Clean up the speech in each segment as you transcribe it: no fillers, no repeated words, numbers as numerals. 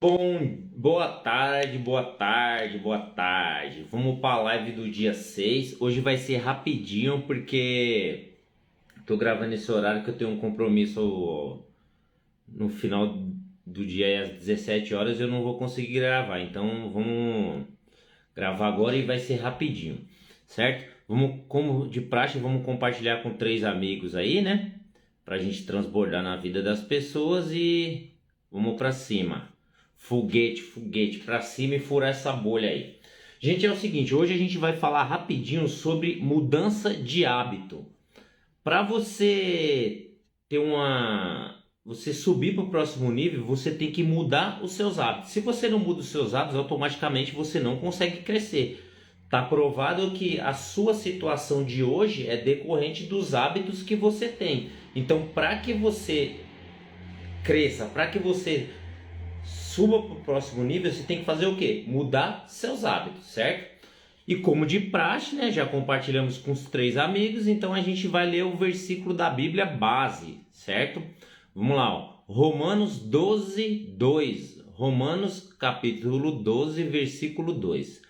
Boa tarde, boa tarde, boa tarde. Vamos para a live do dia 6. Hoje vai ser rapidinho porque tô gravando esse horário que eu tenho um compromisso no final do dia aí às 17 horas eu não vou conseguir gravar. Então vamos gravar agora e vai ser rapidinho, certo? Vamos, como de praxe, vamos compartilhar com três amigos aí, né? Pra gente transbordar na vida das pessoas e vamos pra cima. Foguete, foguete, pra cima e furar essa bolha aí. Gente, é o seguinte, hoje a gente vai falar rapidinho sobre mudança de hábito. Para você ter você subir para o próximo nível, você tem que mudar os seus hábitos. Se você não muda os seus hábitos, automaticamente você não consegue crescer. Está provado que a sua situação de hoje é decorrente dos hábitos que você tem. Então, para que você cresça, para que você suba para o próximo nível, você tem que fazer o quê? Mudar seus hábitos, certo? E como de praxe, né, já compartilhamos com os três amigos, então a gente vai ler o versículo da Bíblia base, certo? Vamos lá, ó. Romanos 12, 2. Romanos capítulo 12, versículo 2.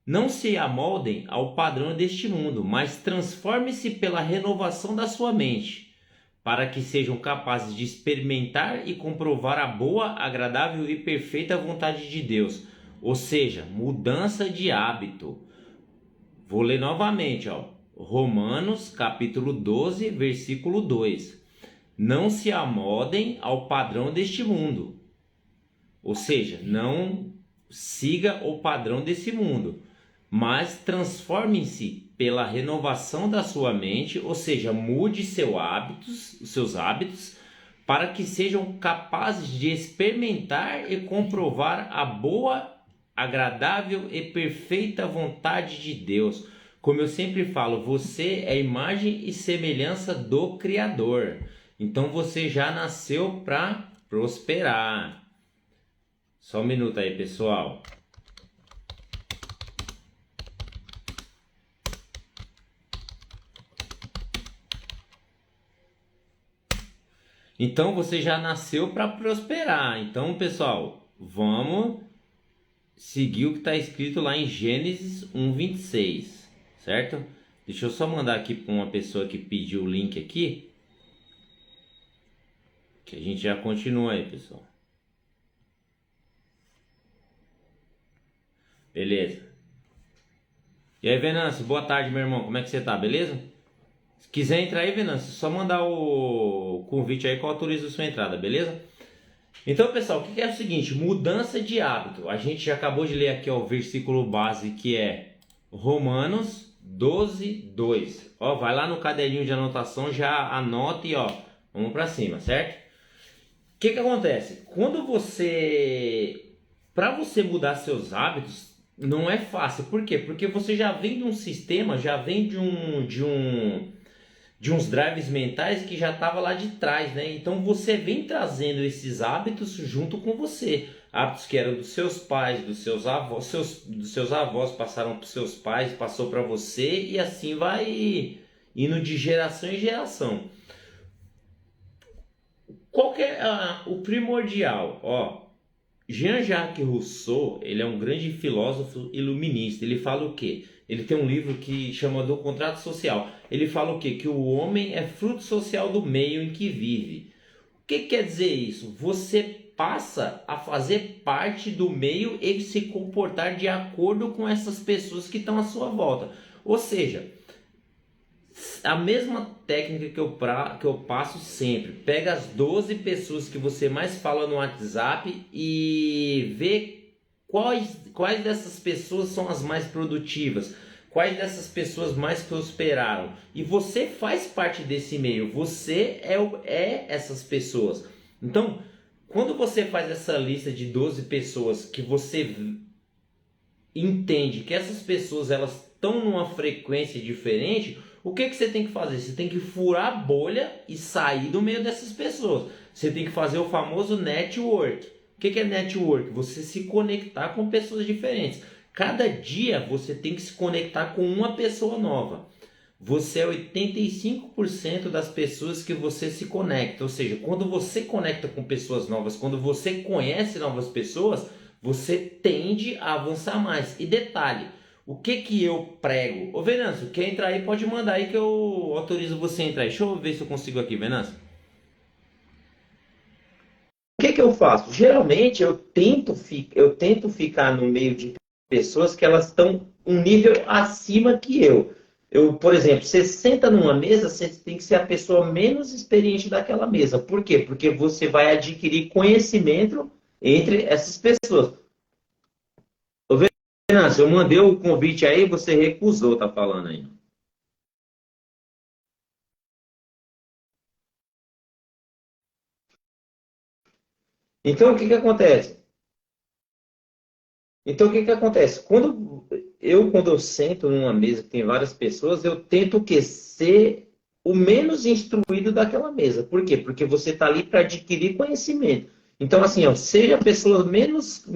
Não se amoldem ao padrão deste mundo, mas transforme-se pela renovação da sua mente, para que sejam capazes de experimentar e comprovar a boa, agradável e perfeita vontade de Deus. Ou seja, mudança de hábito. Vou ler novamente, ó. Romanos capítulo 12, versículo 2. Não se amoldem ao padrão deste mundo. Ou seja, não siga o padrão desse mundo, mas transformem-se pela renovação da sua mente, ou seja, mude os seus hábitos, para que sejam capazes de experimentar e comprovar a boa, agradável e perfeita vontade de Deus. Como eu sempre falo, você é imagem e semelhança do Criador. Então você já nasceu para prosperar. Só um minuto aí, pessoal. Então você já nasceu para prosperar. Então, pessoal, vamos seguir o que está escrito lá em Gênesis 1:26, certo? Deixa eu só mandar aqui para uma pessoa que pediu o link aqui, que a gente já continua aí, pessoal. Beleza. E aí, Venâncio, boa tarde, meu irmão. Como é que você tá? Beleza? Se quiser entrar aí, Venâncio, só mandar o convite aí que eu autorizo a sua entrada, beleza? Então, pessoal, o que é o seguinte? Mudança de hábito. A gente já acabou de ler aqui ó, o versículo base que é Romanos 12, 2. Ó, vai lá no caderninho de anotação, já anota e ó, vamos pra cima, certo? O que acontece? Para você mudar seus hábitos, não é fácil. Por quê? Porque você já vem de um sistema, já vem de uns drives mentais que já estava lá de trás, né? Então você vem trazendo esses hábitos junto com você. Hábitos que eram dos seus pais, dos seus avós, dos seus avós passaram para os seus pais, passou para você e assim vai indo de geração em geração. Qual que é o primordial? Ó, Jean-Jacques Rousseau, ele é um grande filósofo iluminista. Ele fala o quê? Ele tem um livro que chama do Contrato Social. Ele fala o quê? Que o homem é fruto social do meio em que vive. O que quer dizer isso? Você passa a fazer parte do meio e se comportar de acordo com essas pessoas que estão à sua volta. Ou seja, a mesma técnica que eu passo sempre. Pega as 12 pessoas que você mais fala no WhatsApp e vê quais dessas pessoas são as mais produtivas. Quais dessas pessoas mais prosperaram. E você faz parte desse meio. Você é essas pessoas. Então, quando você faz essa lista de 12 pessoas que você entende que essas pessoas elas estão numa frequência diferente, o que você tem que fazer? Você tem que furar a bolha e sair do meio dessas pessoas. Você tem que fazer o famoso network. O que é network? Você se conectar com pessoas diferentes. Cada dia você tem que se conectar com uma pessoa nova. Você é 85% das pessoas que você se conecta. Ou seja, quando você conecta com pessoas novas, quando você conhece novas pessoas, você tende a avançar mais. E detalhe, o que que eu prego? Ô Venâncio, quer entrar aí, pode mandar aí que eu autorizo você a entrar aí. Deixa eu ver se eu consigo aqui, Venâncio. O que que eu faço? Geralmente eu tento ficar no meio de pessoas que elas estão um nível acima que eu. Eu, por exemplo, você senta numa mesa, você tem que ser a pessoa menos experiente daquela mesa. Por quê? Porque você vai adquirir conhecimento entre essas pessoas. Ô, Venâncio, eu mandei o convite aí, você recusou, tá falando aí. Então, o que que acontece? Então, o que que acontece? Quando eu sento numa mesa que tem várias pessoas, eu tento que ser o menos instruído daquela mesa. Por quê? Porque você está ali para adquirir conhecimento. Então, assim, ó, seja a pessoa menos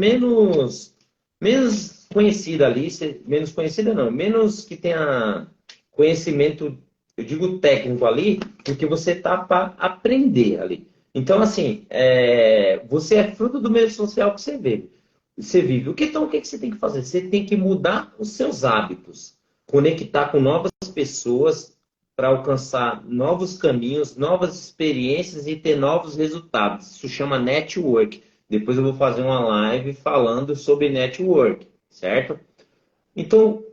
conhecida ali, menos conhecida não, menos que tenha conhecimento, eu digo técnico ali, porque você está para aprender ali. Então, assim, você é fruto do meio social que você vive. Então, o que que você tem que fazer? Você tem que mudar os seus hábitos, conectar com novas pessoas para alcançar novos caminhos, novas experiências e ter novos resultados. Isso chama network. Depois eu vou fazer uma live falando sobre network, certo? Então,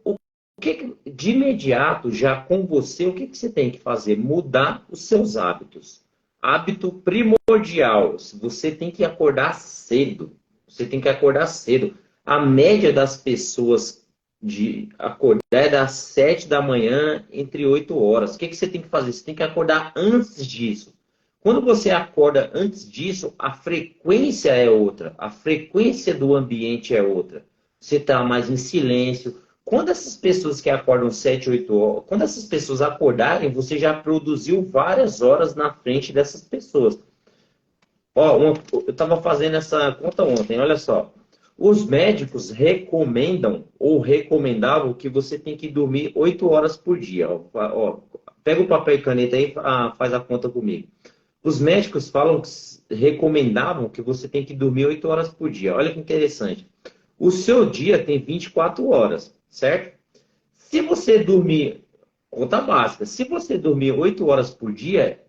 de imediato, já com você, o que que você tem que fazer? Mudar os seus hábitos. Hábito primordial. Você tem que acordar cedo. Você tem que acordar cedo. A média das pessoas de acordar é das 7 da manhã, entre 8 horas. O que que você tem que fazer? Você tem que acordar antes disso. Quando você acorda antes disso, a frequência é outra. A frequência do ambiente é outra. Você está mais em silêncio. Quando essas pessoas que acordam 7, 8 horas, quando essas pessoas acordarem, você já produziu várias horas na frente dessas pessoas. Ó, eu estava fazendo essa conta ontem, olha só. Os médicos recomendam ou recomendavam que você tem que dormir 8 horas por dia. Ó, pega o papel e caneta aí e faz a conta comigo. Os médicos recomendavam que você tem que dormir 8 horas por dia. Olha que interessante. O seu dia tem 24 horas, certo? Se você dormir, conta básica, se você dormir 8 horas por dia,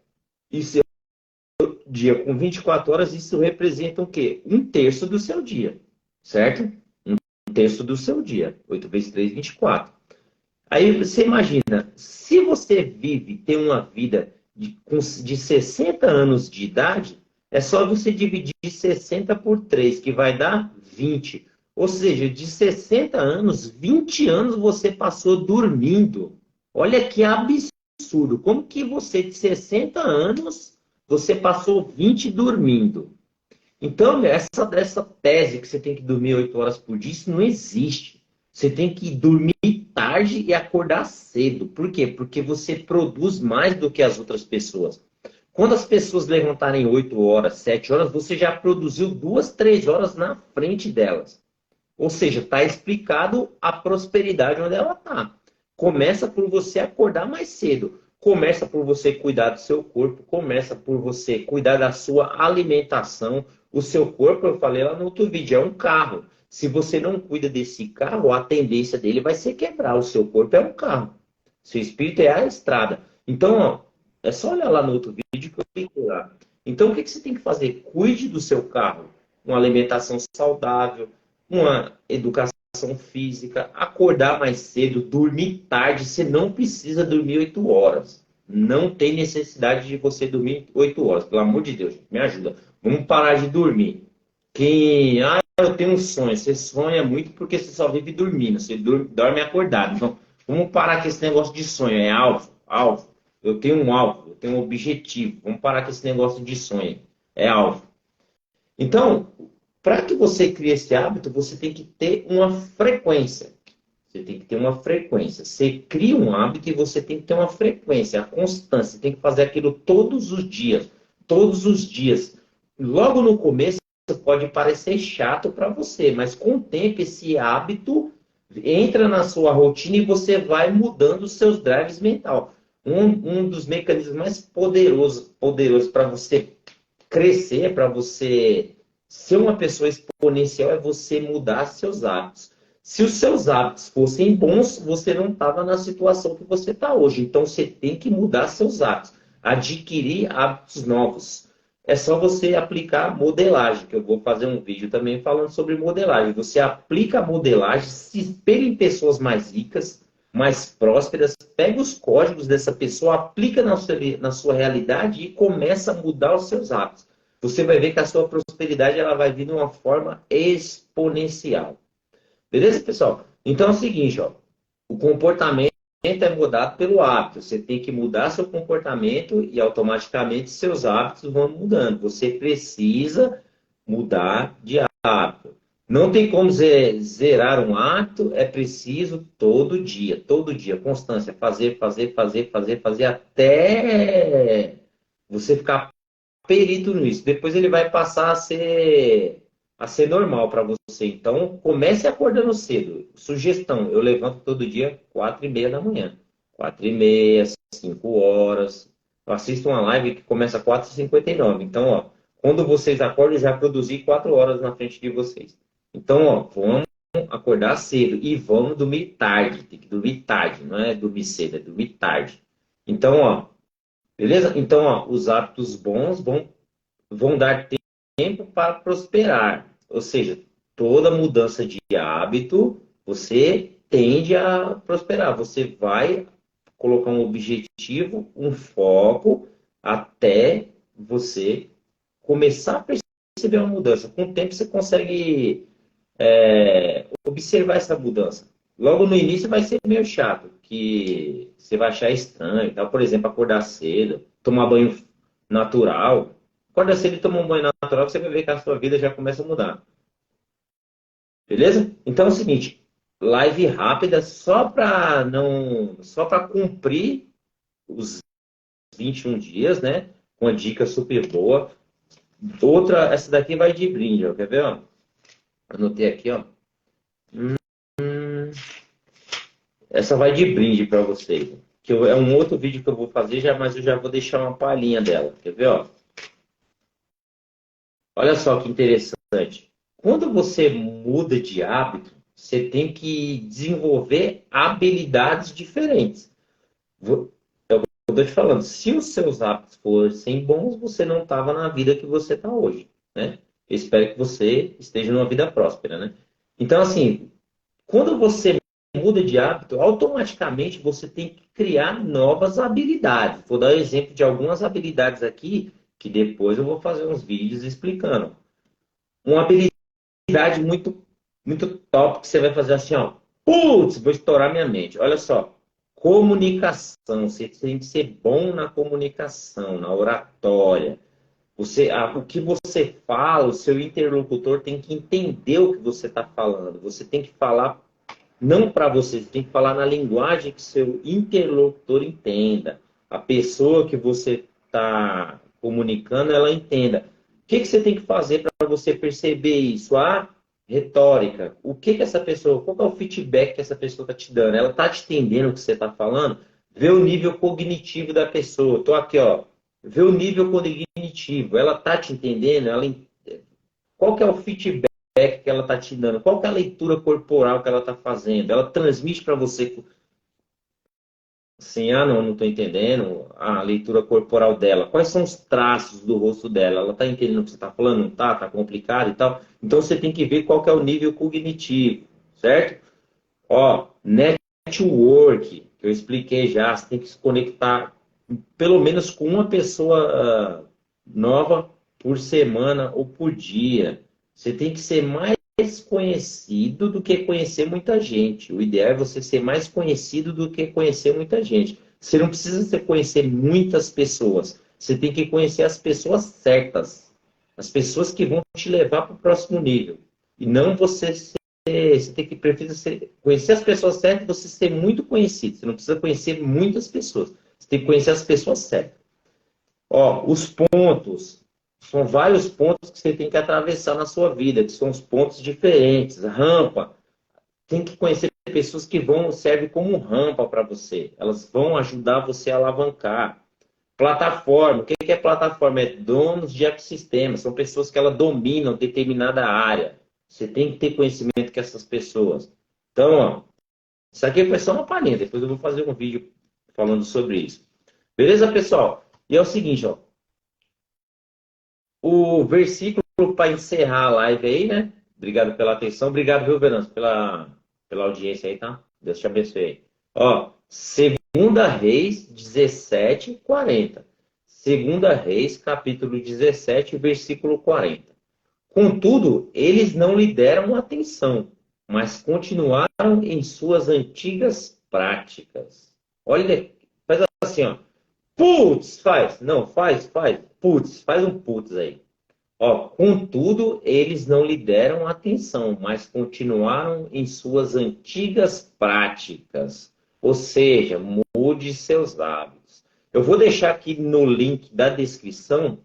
isso é um dia com 24 horas, isso representa o quê? Um terço do seu dia, certo? Um terço do seu dia. 8 vezes 3, 24. Aí você imagina, se você tem uma vida de 60 anos de idade, é só você dividir 60 por 3, que vai dar 20. Ou seja, de 60 anos, 20 anos você passou dormindo. Olha que absurdo. Como que você, de 60 anos, você passou 20 dormindo? Então, essa tese que você tem que dormir 8 horas por dia, isso não existe. Você tem que dormir tarde e acordar cedo. Por quê? Porque você produz mais do que as outras pessoas. Quando as pessoas levantarem 8 horas, 7 horas, você já produziu 2, 3 horas na frente delas. Ou seja, está explicado a prosperidade onde ela está. Começa por você acordar mais cedo. Começa por você cuidar do seu corpo. Começa por você cuidar da sua alimentação. O seu corpo, eu falei lá no outro vídeo, é um carro. Se você não cuida desse carro, a tendência dele vai ser quebrar. O seu corpo é um carro. Seu espírito é a estrada. Então, ó, é só olhar lá no outro vídeo que eu fico lá. Então, o que você tem que fazer? Cuide do seu carro. Uma alimentação saudável, uma educação física, acordar mais cedo, dormir tarde. Você não precisa dormir 8 horas. Não tem necessidade de você dormir 8 horas. Pelo amor de Deus, me ajuda. Vamos parar de dormir. Eu tenho um sonho. Você sonha muito porque você só vive dormindo. Você dorme acordado. Então, vamos parar com esse negócio de sonho. É alvo, alvo. Eu tenho um alvo, eu tenho um objetivo. Vamos parar com esse negócio de sonho. É alvo. Então, para que você crie esse hábito, você tem que ter uma frequência. Você tem que ter uma frequência. Você cria um hábito e você tem que ter uma frequência, a constância. Você tem que fazer aquilo todos os dias. Todos os dias. Logo no começo, pode parecer chato para você, mas com o tempo, esse hábito entra na sua rotina e você vai mudando os seus drives mental. Um dos mecanismos mais poderosos para você crescer, para você ser uma pessoa exponencial, é você mudar seus hábitos. Se os seus hábitos fossem bons, você não estava na situação que você está hoje. Então, você tem que mudar seus hábitos, adquirir hábitos novos. É só você aplicar modelagem, que eu vou fazer um vídeo também falando sobre modelagem. Você aplica a modelagem, se espelha em pessoas mais ricas, mais prósperas, pega os códigos dessa pessoa, aplica na sua realidade e começa a mudar os seus hábitos. Você vai ver que a sua prosperidade ela vai vir de uma forma exponencial. Beleza, pessoal? Então é o seguinte, ó, o comportamento é mudado pelo hábito. Você tem que mudar seu comportamento e automaticamente seus hábitos vão mudando. Você precisa mudar de hábito. Não tem como zerar um hábito, é preciso todo dia, constância, fazer, até você ficar perito nisso. Depois ele vai passar a ser normal para você. Então, comece acordando cedo. Sugestão, eu levanto todo dia 4h30 da manhã. 4h30, 5 horas. Eu assisto uma live que começa às 4h59. Então, ó, quando vocês acordam, eu já produzi 4 horas na frente de vocês. Então, ó, vamos acordar cedo e vamos dormir tarde. Tem que dormir tarde, não é dormir cedo, é dormir tarde. Então, ó, beleza? Então, ó, os hábitos bons vão dar tempo para prosperar. Ou seja, toda mudança de hábito, você tende a prosperar. Você vai colocar um objetivo, um foco, até você começar a perceber uma mudança. Com o tempo, você consegue observar essa mudança. Logo no início vai ser meio chato, que você vai achar estranho. Tá? Por exemplo, acordar cedo, tomar banho natural. Acorda cedo e toma um banho natural, você vai ver que a sua vida já começa a mudar. Beleza? Então é o seguinte, live rápida só para cumprir os 21 dias, né? Uma dica super boa. Outra, essa daqui vai de brinde, ó. Quer ver, ó? Anotei aqui, ó. Essa vai de brinde para vocês. É um outro vídeo que eu vou fazer, mas eu já vou deixar uma palhinha dela. Quer ver, ó? Olha só que interessante. Quando você muda de hábito, você tem que desenvolver habilidades diferentes. Eu estou te falando, se os seus hábitos fossem bons, você não estava na vida que você está hoje, né? Eu espero que você esteja numa vida próspera, né? Então, assim, quando você muda de hábito, automaticamente você tem que criar novas habilidades. Vou dar um exemplo de algumas habilidades aqui, que depois eu vou fazer uns vídeos explicando. Uma habilidade muito top que você vai fazer assim, ó. Putz, vou estourar minha mente. Olha só. Comunicação. Você tem que ser bom na comunicação, na oratória. O que você fala, o seu interlocutor tem que entender o que você está falando. Você tem que falar não para você, você tem que falar na linguagem que seu interlocutor entenda. A pessoa que você está comunicando, ela entenda. O que você tem que fazer para você perceber isso? A retórica. O que essa pessoa, qual é o feedback que essa pessoa está te dando? Ela está te entendendo o que você está falando? Vê o nível cognitivo da pessoa. Estou aqui, ó. Vê o nível cognitivo. Ela está te entendendo? Qual que é o feedback que ela está te dando? Qual que é a leitura corporal que ela está fazendo? Ela transmite para você assim, não estou entendendo a leitura corporal dela. Quais são os traços do rosto dela? Ela está entendendo o que você está falando? Não está? Está complicado e tal? Então você tem que ver qual que é o nível cognitivo, certo? Ó, network, que eu expliquei já, você tem que se conectar pelo menos com uma pessoa nova por semana ou por dia. Você tem que ser mais conhecido do que conhecer muita gente. O ideal é você ser mais conhecido do que conhecer muita gente. Você não precisa conhecer muitas pessoas. Você tem que conhecer as pessoas certas. As pessoas que vão te levar para o próximo nível. E não você ser. Você tem que conhecer as pessoas certas e você ser muito conhecido. Você não precisa conhecer muitas pessoas. Você tem que conhecer as pessoas certas. Ó, os pontos. São vários pontos que você tem que atravessar na sua vida, que são os pontos diferentes. Rampa. Tem que conhecer pessoas que vão serve como rampa para você. Elas vão ajudar você a alavancar. Plataforma. O que é plataforma? É donos de ecossistema. São pessoas que elas dominam determinada área. Você tem que ter conhecimento com essas pessoas. Então, ó, isso aqui foi só uma palhinha. Depois eu vou fazer um vídeo falando sobre isso. Beleza, pessoal? E é o seguinte, ó. O versículo para encerrar a live aí, né? Obrigado pela atenção. Obrigado, viu, Venâncio, pela audiência aí, tá? Deus te abençoe aí. Ó, Segunda Reis 17:40. Segunda Reis, capítulo 17, versículo 40. Contudo, eles não lhe deram atenção, mas continuaram em suas antigas práticas. Olha, faz assim, ó. Putz, faz. Não, faz. Putz, faz um putz aí. Ó, contudo, eles não lhe deram atenção, mas continuaram em suas antigas práticas. Ou seja, mude seus hábitos. Eu vou deixar aqui no link da descrição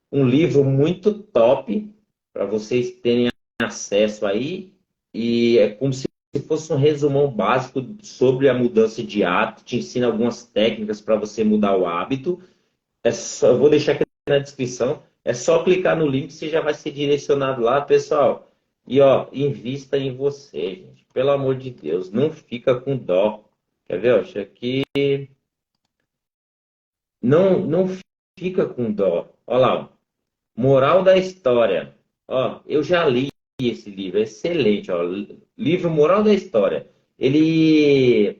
um livro muito top para vocês terem acesso aí. E é como se fosse um resumão básico sobre a mudança de hábito. Te ensina algumas técnicas para você mudar o hábito. Eu vou deixar aqui na descrição. É só clicar no link, você já vai ser direcionado lá, pessoal. E ó, invista em você, gente. Pelo amor de Deus, não fica com dó. Quer ver? Acho que não fica com dó. Olha lá, ó. Moral da história. Ó, eu já li esse livro, é excelente, ó. Livro Moral da História. Ele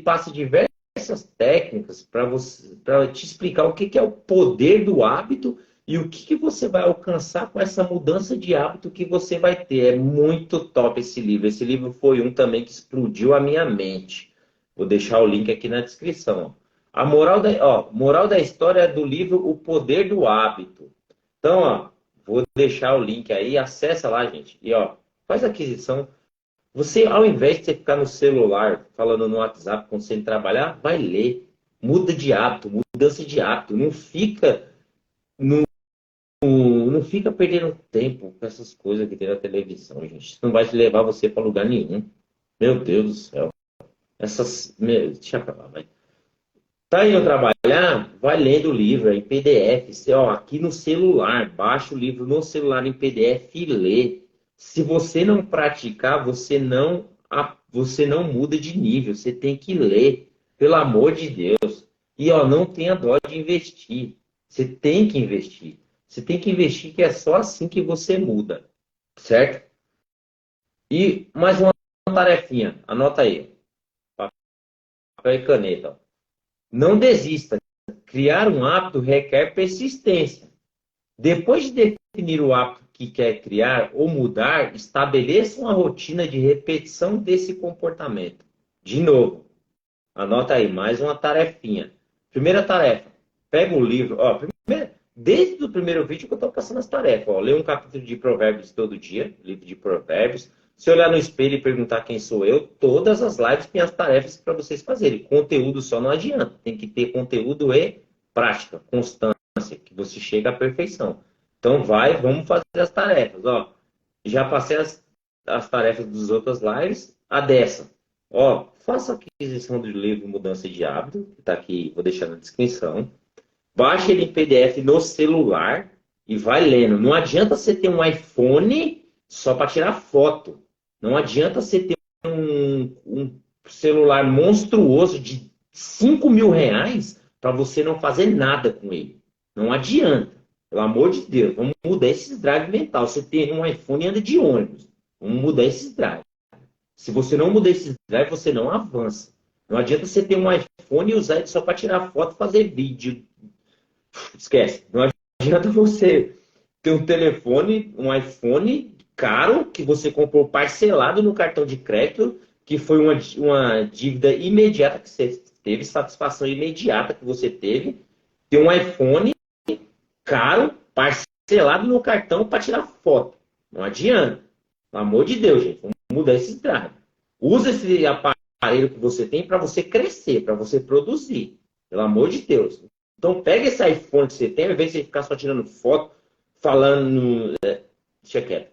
passa diversas técnicas para você, para te explicar o que é o poder do hábito e o que você vai alcançar com essa mudança de hábito que você vai ter. É muito top esse livro. Esse livro foi um também que explodiu a minha mente. Vou deixar o link aqui na descrição. A moral da história é do livro O Poder do Hábito. Então, ó, vou deixar o link aí, acessa lá, gente. E ó, faz a aquisição. Você, ao invés de você ficar no celular, falando no WhatsApp, quando você trabalhar, vai ler. Muda de hábito, mudança de hábito. Não fica perdendo tempo com essas coisas que tem na televisão, gente. Isso não vai te levar você para lugar nenhum. Meu Deus do céu. Deixa pra lá, vai. Tá indo trabalhar? Vai lendo o livro em PDF. Você, ó, aqui no celular, baixa o livro no celular em PDF e lê. Se você não praticar, você não muda de nível. Você tem que ler, pelo amor de Deus. E ó, não tenha dó de investir. Você tem que investir. Você tem que investir, que é só assim que você muda, certo? E mais uma tarefinha, anota aí. Papel e caneta. Ó. Não desista. Criar um hábito requer persistência. Depois de definir o hábito que quer criar ou mudar, estabeleça uma rotina de repetição desse comportamento. De novo, anota aí, mais uma tarefinha. Primeira tarefa, pega o livro. Ó, desde o primeiro vídeo que eu estou passando as tarefas. Ó, lê um capítulo de Provérbios todo dia, livro de Provérbios. Se olhar no espelho e perguntar quem sou eu, todas as lives têm as tarefas para vocês fazerem. Conteúdo só não adianta. Tem que ter conteúdo e prática, constância, que você chega à perfeição. Então vamos fazer as tarefas. Ó, já passei as tarefas das outras lives, a dessa. Ó, faça a aquisição do livro Mudança de Hábito, que está aqui, vou deixar na descrição. Baixe ele em PDF no celular e vai lendo. Não adianta você ter um iPhone só para tirar foto. Não adianta você ter um celular monstruoso de 5 mil reais para você não fazer nada com ele. Não adianta. Pelo amor de Deus, vamos mudar esses drive mental. Você tem um iPhone e anda de ônibus. Vamos mudar esses drive. Se você não mudar esses drive, você não avança. Não adianta você ter um iPhone e usar ele só para tirar foto e fazer vídeo. Esquece. Não adianta você ter um telefone, um iPhone caro, que você comprou parcelado no cartão de crédito, que foi uma dívida imediata, que você teve, satisfação imediata que você teve. Ter um iPhone caro, parcelado no cartão para tirar foto. Não adianta. Pelo amor de Deus, gente. Vamos mudar esse drive. Usa esse aparelho que você tem para você crescer, para você produzir. Pelo amor de Deus. Então pega esse iPhone que você tem, ao invés de você ficar só tirando foto, falando... Deixa quieto.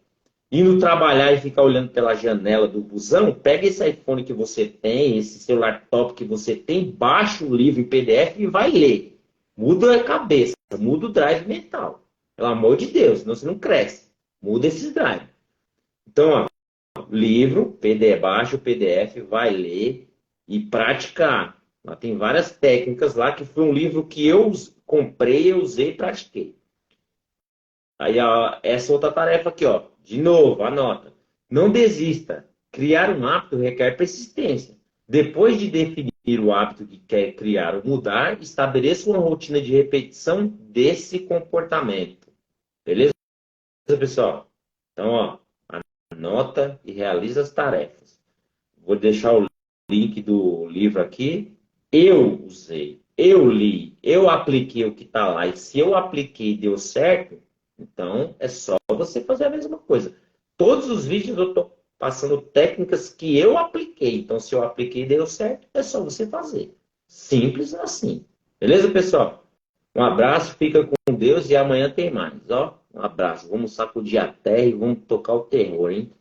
indo trabalhar e ficar olhando pela janela do busão, pega esse iPhone que você tem, esse celular top que você tem, baixa o livro em PDF e vai ler. Muda a cabeça, muda o drive mental. Pelo amor de Deus, senão você não cresce. Muda esses drives. Então, ó, livro, PDF, baixa o PDF, vai ler e praticar. Lá tem várias técnicas lá, que foi um livro que eu comprei, eu usei e pratiquei. Aí, ó, essa outra tarefa aqui, ó. De novo, anota. Não desista. Criar um hábito requer persistência. Depois de definir o hábito que quer criar ou mudar, estabeleça uma rotina de repetição desse comportamento. Beleza, pessoal? Então, ó, anota e realiza as tarefas. Vou deixar o link do livro aqui. Eu usei, eu li, eu apliquei o que está lá. E se eu apliquei e deu certo, então é só você fazer a mesma coisa. Todos os vídeos eu estou passando técnicas que eu apliquei. Então, se eu apliquei e deu certo, é só você fazer. Simples assim. Beleza, pessoal? Um abraço, fica com Deus e amanhã tem mais. Ó, um abraço. Vamos sacudir a terra e vamos tocar o terror, hein?